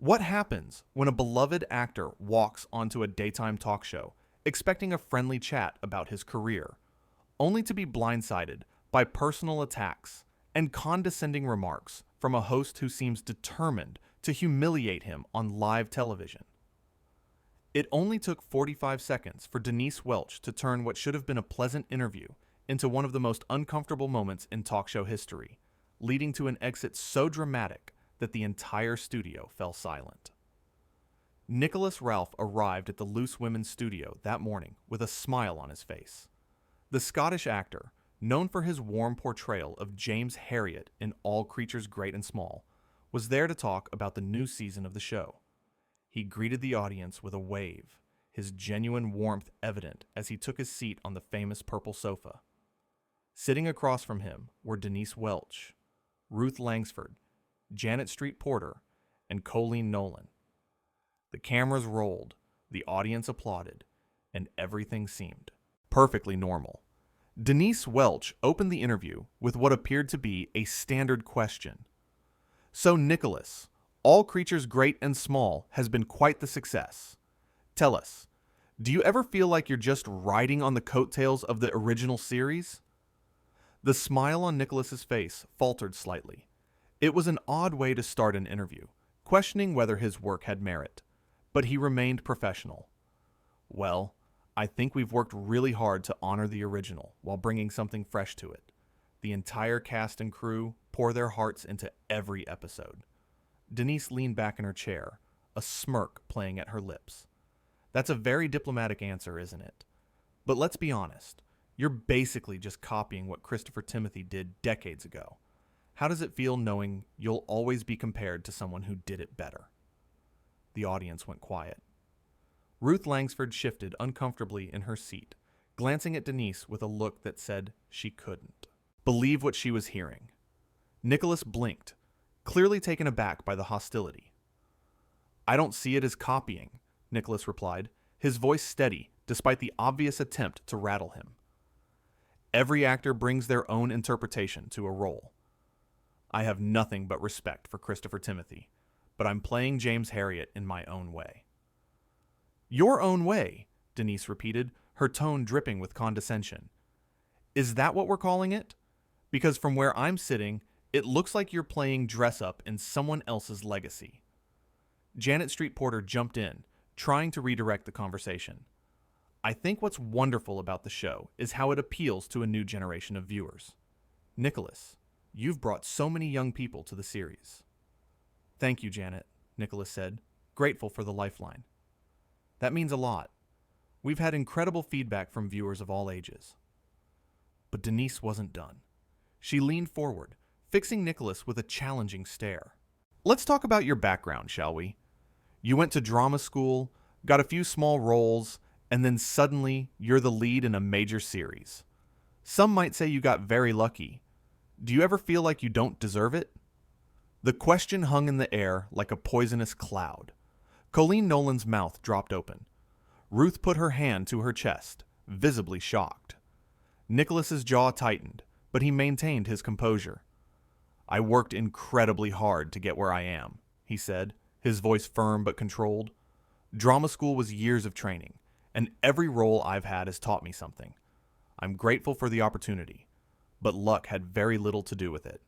What happens when a beloved actor walks onto a daytime talk show expecting a friendly chat about his career, only to be blindsided by personal attacks and condescending remarks from a host who seems determined to humiliate him on live television? It only took 45 seconds for Denise Welch to turn what should have been a pleasant interview into one of the most uncomfortable moments in talk show history, leading to an exit so dramatic that the entire studio fell silent. Nicholas Ralph arrived at the Loose Women's studio that morning with a smile on his face. The Scottish actor, known for his warm portrayal of James Herriot in All Creatures Great and Small, was there to talk about the new season of the show. He greeted the audience with a wave, his genuine warmth evident as he took his seat on the famous purple sofa. Sitting across from him were Denise Welch, Ruth Langsford, Janet Street Porter, and Colleen Nolan. The cameras rolled, the audience applauded, and everything seemed perfectly normal. Denise Welch opened the interview with what appeared to be a standard question. So Nicholas, All Creatures Great and Small has been quite the success. Tell us, do you ever feel like you're just riding on the coattails of the original series? The smile on Nicholas's face faltered slightly. It was an odd way to start an interview, questioning whether his work had merit, but he remained professional. Well, I think we've worked really hard to honor the original while bringing something fresh to it. The entire cast and crew pour their hearts into every episode. Denise leaned back in her chair, a smirk playing at her lips. That's a very diplomatic answer, isn't it? But let's be honest, you're basically just copying what Christopher Timothy did decades ago. How does it feel knowing you'll always be compared to someone who did it better? The audience went quiet. Ruth Langsford shifted uncomfortably in her seat, glancing at Denise with a look that said she couldn't believe what she was hearing. Nicholas blinked, clearly taken aback by the hostility. I don't see it as copying, Nicholas replied, his voice steady despite the obvious attempt to rattle him. Every actor brings their own interpretation to a role. I have nothing but respect for Christopher Timothy, but I'm playing James Herriot in my own way. Your own way, Denise repeated, her tone dripping with condescension. Is that what we're calling it? Because from where I'm sitting, it looks like you're playing dress-up in someone else's legacy. Janet Street Porter jumped in, trying to redirect the conversation. I think what's wonderful about the show is how it appeals to a new generation of viewers. Nicholas, you've brought so many young people to the series. Thank you, Janet, Nicholas said, grateful for the lifeline. That means a lot. We've had incredible feedback from viewers of all ages. But Denise wasn't done. She leaned forward, fixing Nicholas with a challenging stare. Let's talk about your background, shall we? You went to drama school, got a few small roles, and then suddenly you're the lead in a major series. Some might say you got very lucky. Do you ever feel like you don't deserve it? The question hung in the air like a poisonous cloud. Colleen Nolan's mouth dropped open. Ruth put her hand to her chest, visibly shocked. Nicholas's jaw tightened, but he maintained his composure. I worked incredibly hard to get where I am, he said, his voice firm but controlled. Drama school was years of training, and every role I've had has taught me something. I'm grateful for the opportunity, but luck had very little to do with it.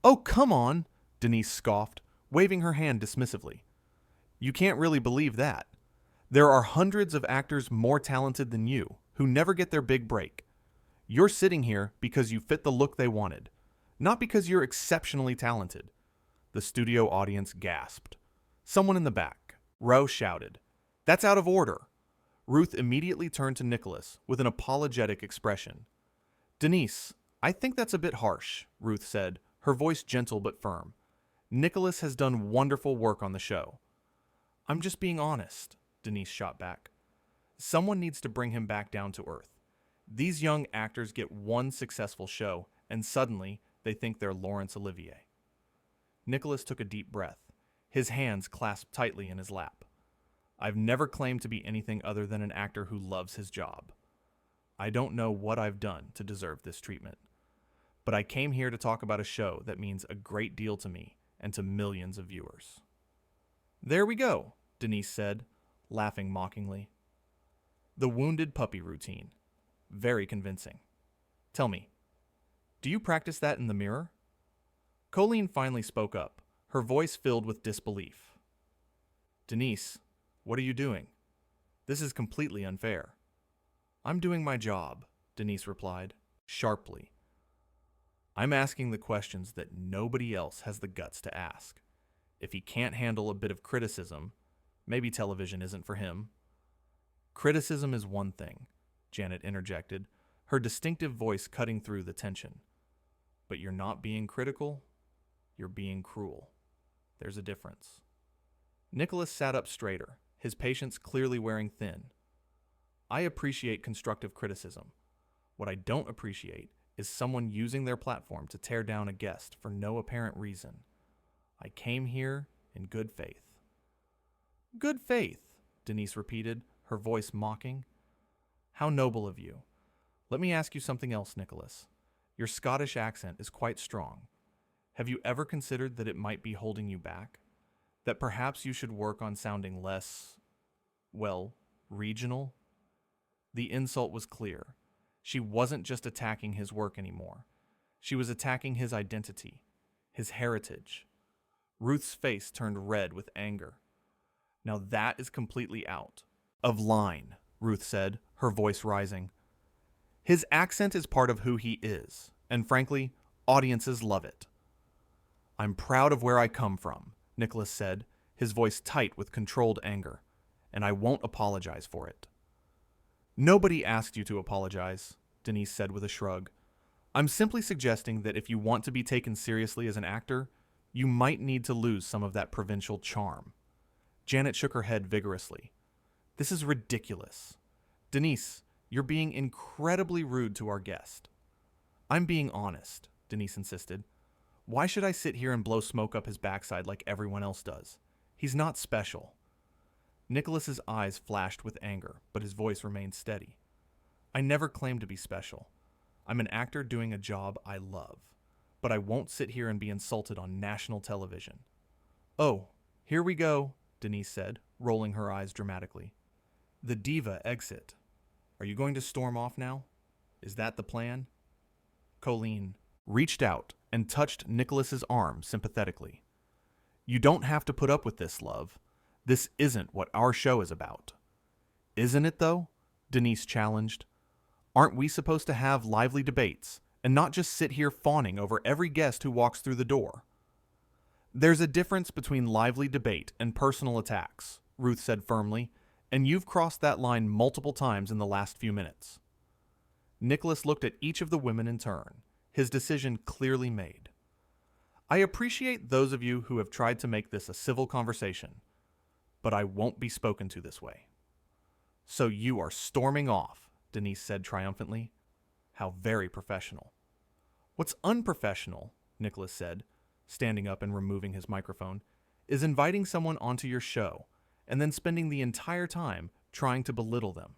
Oh, come on, Denise scoffed, waving her hand dismissively. You can't really believe that. There are hundreds of actors more talented than you who never get their big break. You're sitting here because you fit the look they wanted, not because you're exceptionally talented. The studio audience gasped. Someone in the back, row, shouted, That's out of order. Ruth immediately turned to Nicholas with an apologetic expression. Denise, I think that's a bit harsh, Ruth said, her voice gentle but firm. Nicholas has done wonderful work on the show. I'm just being honest, Denise shot back. Someone needs to bring him back down to earth. These young actors get one successful show, and suddenly they think they're Laurence Olivier. Nicholas took a deep breath, his hands clasped tightly in his lap. I've never claimed to be anything other than an actor who loves his job. I don't know what I've done to deserve this treatment, but I came here to talk about a show that means a great deal to me and to millions of viewers. There we go, Denise said, laughing mockingly. The wounded puppy routine. Very convincing. Tell me, do you practice that in the mirror? Colleen finally spoke up, her voice filled with disbelief. Denise, what are you doing? This is completely unfair. I'm doing my job, Denise replied, sharply. I'm asking the questions that nobody else has the guts to ask. If he can't handle a bit of criticism, maybe television isn't for him. Criticism is one thing, Janet interjected, her distinctive voice cutting through the tension. But you're not being critical, you're being cruel. There's a difference. Nicholas sat up straighter, his patience clearly wearing thin. I appreciate constructive criticism. What I don't appreciate is someone using their platform to tear down a guest for no apparent reason. I came here in good faith. Good faith, Denise repeated, her voice mocking. How noble of you. Let me ask you something else, Nicholas. Your Scottish accent is quite strong. Have you ever considered that it might be holding you back? That perhaps you should work on sounding less, well, regional? The insult was clear. She wasn't just attacking his work anymore. She was attacking his identity, his heritage. Ruth's face turned red with anger. Now that is completely out of line, Ruth said, her voice rising. His accent is part of who he is, and frankly, audiences love it. I'm proud of where I come from, Nicholas said, his voice tight with controlled anger, and I won't apologize for it. Nobody asked you to apologize, Denise said with a shrug. I'm simply suggesting that if you want to be taken seriously as an actor, you might need to lose some of that provincial charm. Janet shook her head vigorously. This is ridiculous. Denise, you're being incredibly rude to our guest. I'm being honest, Denise insisted. Why should I sit here and blow smoke up his backside like everyone else does? He's not special. Nicholas's eyes flashed with anger, but his voice remained steady. I never claimed to be special. I'm an actor doing a job I love, but I won't sit here and be insulted on national television. Oh, here we go, Denise said, rolling her eyes dramatically. The diva exit. Are you going to storm off now? Is that the plan? Colleen reached out and touched Nicholas's arm sympathetically. You don't have to put up with this, love. This isn't what our show is about. Isn't it, though? Denise challenged. Aren't we supposed to have lively debates and not just sit here fawning over every guest who walks through the door? There's a difference between lively debate and personal attacks, Ruth said firmly, and you've crossed that line multiple times in the last few minutes. Nicholas looked at each of the women in turn, his decision clearly made. I appreciate those of you who have tried to make this a civil conversation, but I won't be spoken to this way. So you are storming off, Denise said triumphantly. How very professional. What's unprofessional, Nicholas said, standing up and removing his microphone, is inviting someone onto your show and then spending the entire time trying to belittle them.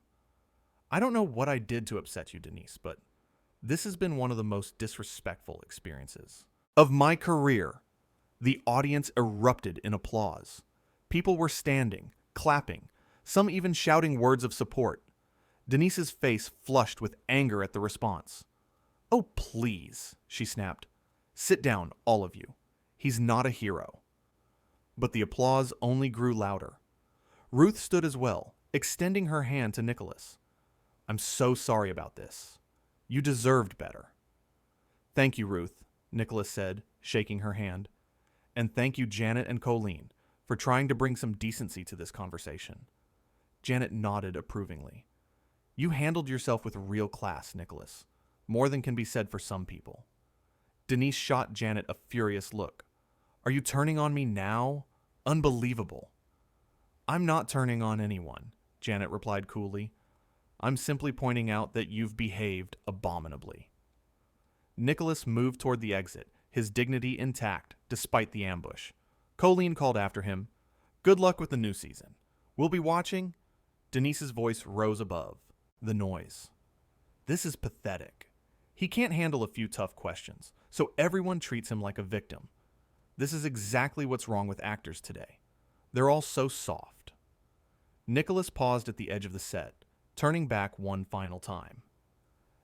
I don't know what I did to upset you, Denise, but this has been one of the most disrespectful experiences of my career. The audience erupted in applause. People were standing, clapping, some even shouting words of support. Denise's face flushed with anger at the response. Oh, please, she snapped. Sit down, all of you. He's not a hero. But the applause only grew louder. Ruth stood as well, extending her hand to Nicholas. I'm so sorry about this. You deserved better. Thank you, Ruth, Nicholas said, shaking her hand. And thank you, Janet and Colleen, for trying to bring some decency to this conversation. Janet nodded approvingly. You handled yourself with real class, Nicholas. More than can be said for some people. Denise shot Janet a furious look. Are you turning on me now? Unbelievable. I'm not turning on anyone, Janet replied coolly. I'm simply pointing out that you've behaved abominably. Nicholas moved toward the exit, his dignity intact despite the ambush. Colleen called after him, Good luck with the new season. We'll be watching. Denise's voice rose above the noise. This is pathetic. He can't handle a few tough questions, so everyone treats him like a victim. This is exactly what's wrong with actors today. They're all so soft. Nicholas paused at the edge of the set, turning back one final time.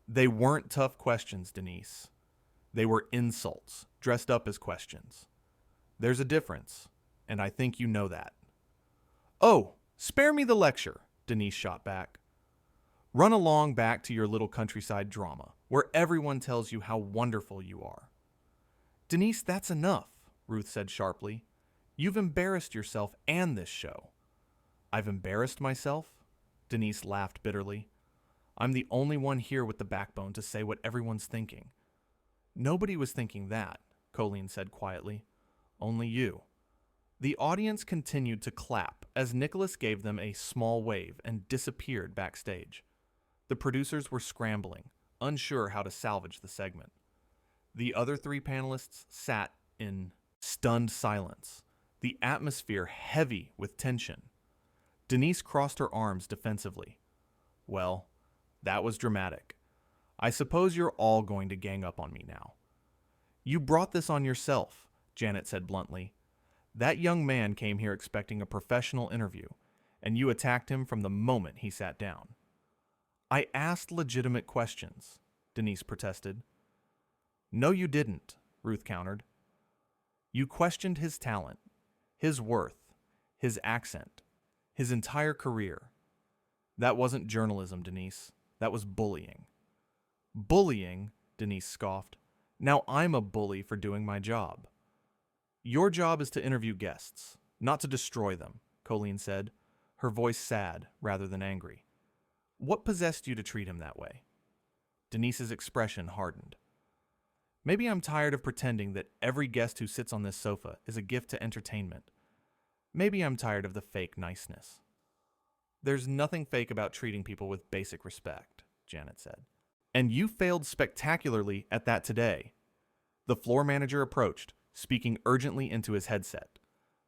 They weren't tough questions, Denise. They were insults, dressed up as questions. There's a difference, and I think you know that. Oh, spare me the lecture, Denise shot back. Run along back to your little countryside drama, where everyone tells you how wonderful you are. Denise, that's enough, Ruth said sharply. You've embarrassed yourself and this show. I've embarrassed myself? Denise laughed bitterly. I'm the only one here with the backbone to say what everyone's thinking. Nobody was thinking that, Colleen said quietly. Only you. The audience continued to clap as Nicholas gave them a small wave and disappeared backstage. The producers were scrambling, unsure how to salvage the segment. The other three panelists sat in stunned silence, the atmosphere heavy with tension. Denise crossed her arms defensively. Well, that was dramatic. I suppose you're all going to gang up on me now. You brought this on yourself, Janet said bluntly. That young man came here expecting a professional interview, and you attacked him from the moment he sat down. I asked legitimate questions, Denise protested. No, you didn't, Ruth countered. You questioned his talent, his worth, his accent, his entire career. That wasn't journalism, Denise. That was bullying. Bullying? Denise scoffed. Now I'm a bully for doing my job. Your job is to interview guests, not to destroy them, Colleen said, her voice sad rather than angry. What possessed you to treat him that way? Denise's expression hardened. Maybe I'm tired of pretending that every guest who sits on this sofa is a gift to entertainment. Maybe I'm tired of the fake niceness. There's nothing fake about treating people with basic respect, Janet said. And you failed spectacularly at that today. The floor manager approached, speaking urgently into his headset.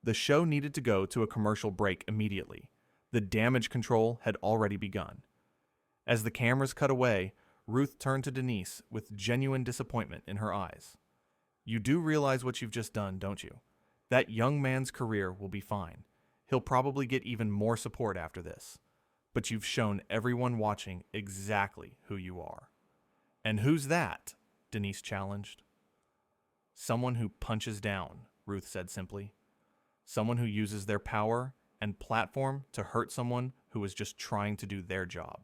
The show needed to go to a commercial break immediately. The damage control had already begun. As the cameras cut away, Ruth turned to Denise with genuine disappointment in her eyes. You do realize what you've just done, don't you? That young man's career will be fine. He'll probably get even more support after this. But you've shown everyone watching exactly who you are. And who's that? Denise challenged. Someone who punches down, Ruth said simply. Someone who uses their power and platform to hurt someone who is just trying to do their job.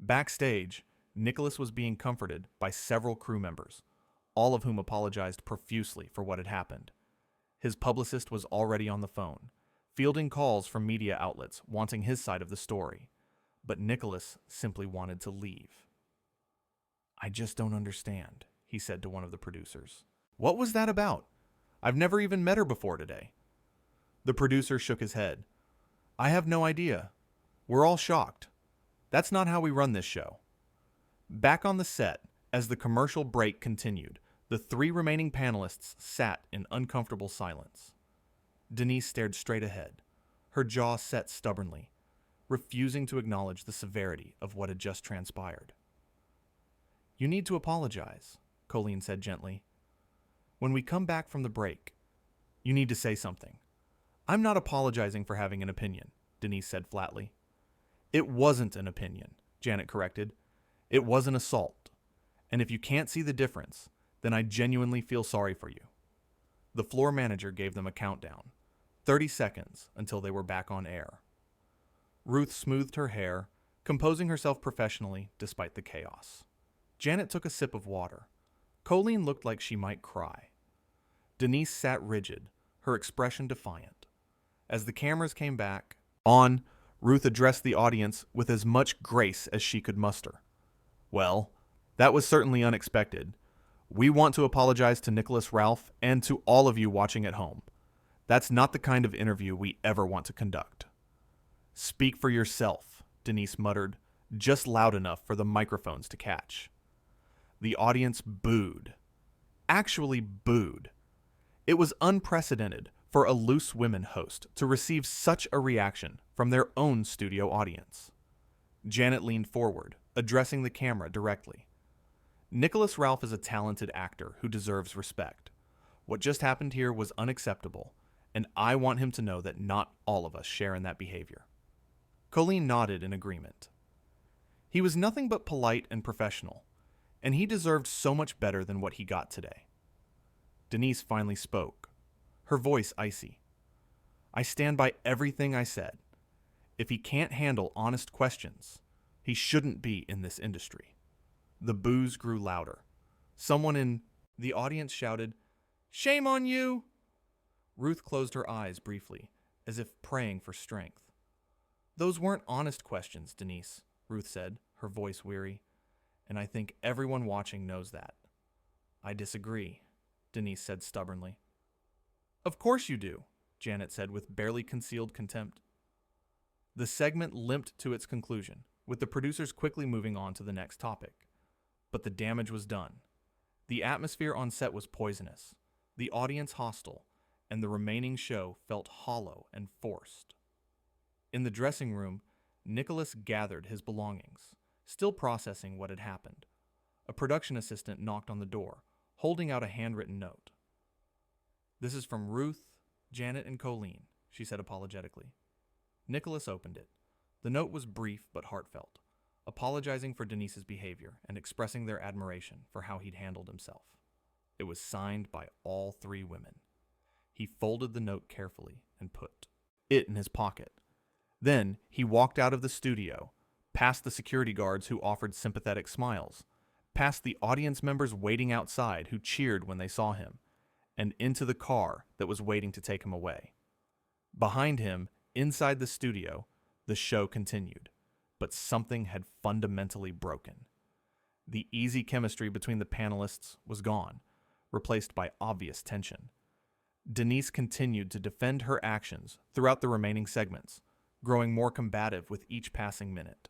Backstage, Nicholas was being comforted by several crew members, all of whom apologized profusely for what had happened. His publicist was already on the phone, fielding calls from media outlets wanting his side of the story, but Nicholas simply wanted to leave. I just don't understand, he said to one of the producers. What was that about? I've never even met her before today. The producer shook his head. I have no idea. We're all shocked. That's not how we run this show. Back on the set, as the commercial break continued, the three remaining panelists sat in uncomfortable silence. Denise stared straight ahead, her jaw set stubbornly, refusing to acknowledge the severity of what had just transpired. You need to apologize, Colleen said gently. When we come back from the break, you need to say something. I'm not apologizing for having an opinion, Denise said flatly. It wasn't an opinion, Janet corrected. It was an assault. And if you can't see the difference, then I genuinely feel sorry for you. The floor manager gave them a countdown, 30 seconds until they were back on air. Ruth smoothed her hair, composing herself professionally despite the chaos. Janet took a sip of water. Colleen looked like she might cry. Denise sat rigid, her expression defiant. As the cameras came back on, Ruth addressed the audience with as much grace as she could muster. Well, that was certainly unexpected. We want to apologize to Nicholas Ralph and to all of you watching at home. That's not the kind of interview we ever want to conduct. Speak for yourself, Denise muttered, just loud enough for the microphones to catch. The audience booed. Actually booed. It was unprecedented for a Loose Women host to receive such a reaction from their own studio audience. Janet leaned forward, addressing the camera directly. Nicholas Ralph is a talented actor who deserves respect. What just happened here was unacceptable, and I want him to know that not all of us share in that behavior. Colleen nodded in agreement. He was nothing but polite and professional, and he deserved so much better than what he got today. Denise finally spoke, her voice icy. I stand by everything I said. If he can't handle honest questions, he shouldn't be in this industry. The boos grew louder. Someone in the audience shouted, "Shame on you!" Ruth closed her eyes briefly, as if praying for strength. Those weren't honest questions, Denise, Ruth said, her voice weary, and I think everyone watching knows that. I disagree, Denise said stubbornly. Of course you do, Janet said with barely concealed contempt. The segment limped to its conclusion, with the producers quickly moving on to the next topic. But the damage was done. The atmosphere on set was poisonous, the audience hostile, and the remaining show felt hollow and forced. In the dressing room, Nicholas gathered his belongings, still processing what had happened. A production assistant knocked on the door, holding out a handwritten note. This is from Ruth, Janet, and Colleen, she said apologetically. Nicholas opened it. The note was brief but heartfelt, apologizing for Denise's behavior and expressing their admiration for how he'd handled himself. It was signed by all three women. He folded the note carefully and put it in his pocket. Then he walked out of the studio, past the security guards who offered sympathetic smiles, past the audience members waiting outside who cheered when they saw him, and into the car that was waiting to take him away. Behind him, inside the studio, the show continued, but something had fundamentally broken. The easy chemistry between the panelists was gone, replaced by obvious tension. Denise continued to defend her actions throughout the remaining segments, growing more combative with each passing minute.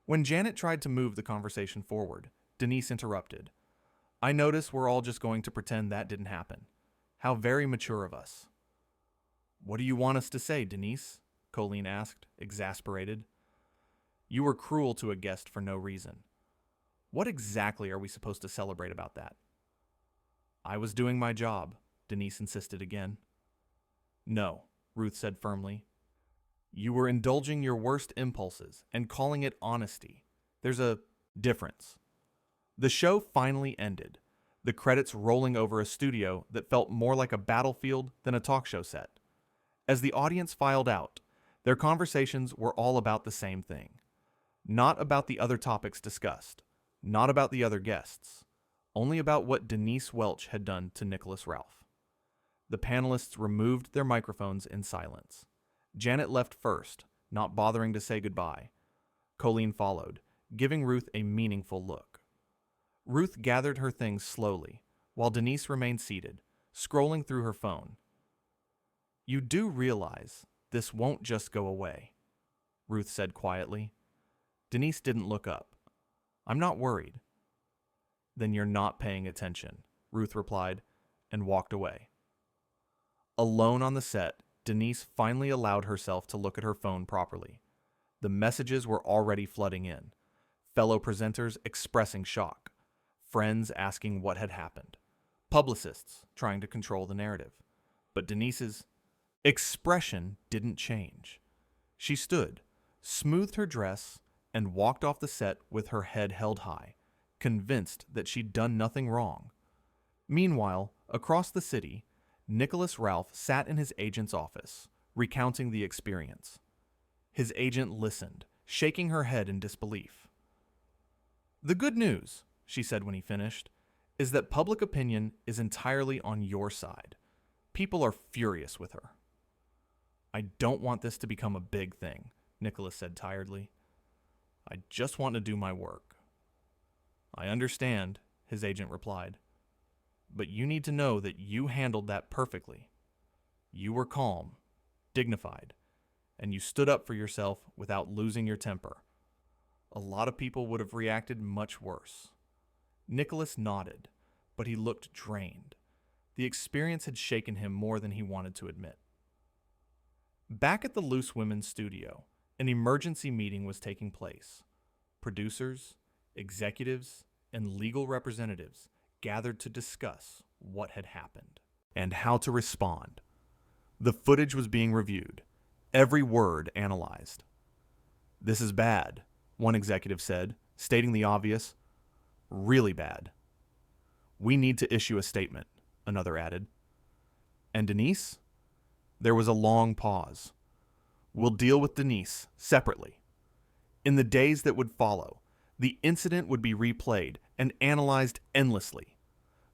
When Janet tried to move the conversation forward, Denise interrupted. I notice we're all just going to pretend that didn't happen. How very mature of us. What do you want us to say, Denise? Colleen asked, exasperated. You were cruel to a guest for no reason. What exactly are we supposed to celebrate about that? I was doing my job, Denise insisted again. No, Ruth said firmly. You were indulging your worst impulses and calling it honesty. There's a difference. The show finally ended, the credits rolling over a studio that felt more like a battlefield than a talk show set. As the audience filed out, their conversations were all about the same thing. Not about the other topics discussed, not about the other guests, only about what Denise Welch had done to Nicholas Ralph. The panelists removed their microphones in silence. Janet left first, not bothering to say goodbye. Colleen followed, giving Ruth a meaningful look. Ruth gathered her things slowly, while Denise remained seated, scrolling through her phone. You do realize this won't just go away, Ruth said quietly. Denise didn't look up. I'm not worried. Then you're not paying attention, Ruth replied, and walked away. Alone on the set, Denise finally allowed herself to look at her phone properly. The messages were already flooding in. Fellow presenters expressing shock. Friends asking what had happened. Publicists trying to control the narrative. But Denise's expression didn't change. She stood, smoothed her dress, and walked off the set with her head held high, convinced that she'd done nothing wrong. Meanwhile, across the city, Nicholas Ralph sat in his agent's office, recounting the experience. His agent listened, shaking her head in disbelief. The good news, she said when he finished, is that public opinion is entirely on your side. People are furious with her. I don't want this to become a big thing, Nicholas said tiredly. I just want to do my work. I understand, his agent replied. But you need to know that you handled that perfectly. You were calm, dignified, and you stood up for yourself without losing your temper. A lot of people would have reacted much worse. Nicholas nodded, but he looked drained. The experience had shaken him more than he wanted to admit. Back at the Loose Women's studio, an emergency meeting was taking place. Producers, executives, and legal representatives gathered to discuss what had happened and how to respond. The footage was being reviewed, every word analyzed. "This is bad," one executive said, stating the obvious. "Really bad." "We need to issue a statement," another added. "And Denise?" There was a long pause. "We'll deal with Denise separately." In the days that would follow, the incident would be replayed and analyzed endlessly.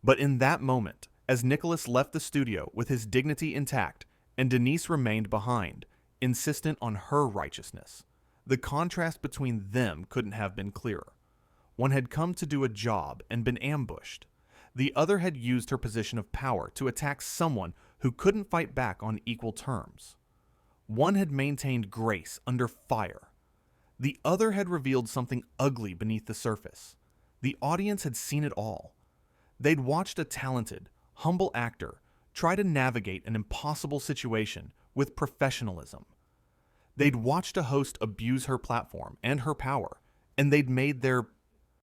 But in that moment, as Nicholas left the studio with his dignity intact and Denise remained behind, insistent on her righteousness, the contrast between them couldn't have been clearer. One had come to do a job and been ambushed. The other had used her position of power to attack someone who couldn't fight back on equal terms. One had maintained grace under fire. The other had revealed something ugly beneath the surface. The audience had seen it all. They'd watched a talented, humble actor try to navigate an impossible situation with professionalism. They'd watched a host abuse her platform and her power, and they'd made their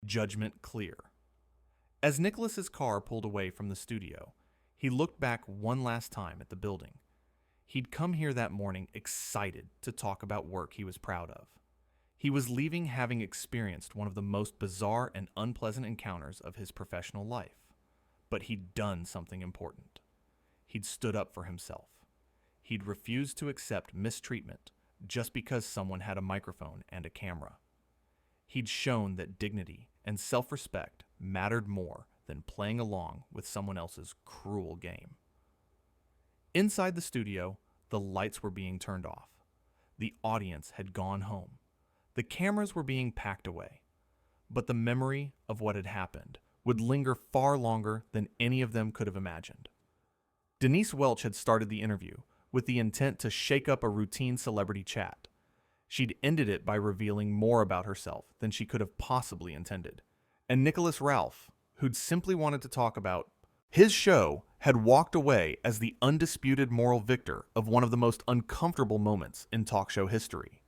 judgment clear. As Nicholas's car pulled away from the studio, he looked back one last time at the building. He'd come here that morning excited to talk about work he was proud of. He was leaving having experienced one of the most bizarre and unpleasant encounters of his professional life. But he'd done something important. He'd stood up for himself. He'd refused to accept mistreatment just because someone had a microphone and a camera. He'd shown that dignity and self-respect mattered more than playing along with someone else's cruel game. Inside the studio, the lights were being turned off. The audience had gone home. The cameras were being packed away. But the memory of what had happened would linger far longer than any of them could have imagined. Denise Welch had started the interview with the intent to shake up a routine celebrity chat. She'd ended it by revealing more about herself than she could have possibly intended. And Nicholas Ralph, who'd simply wanted to talk about his show, had walked away as the undisputed moral victor of one of the most uncomfortable moments in talk show history.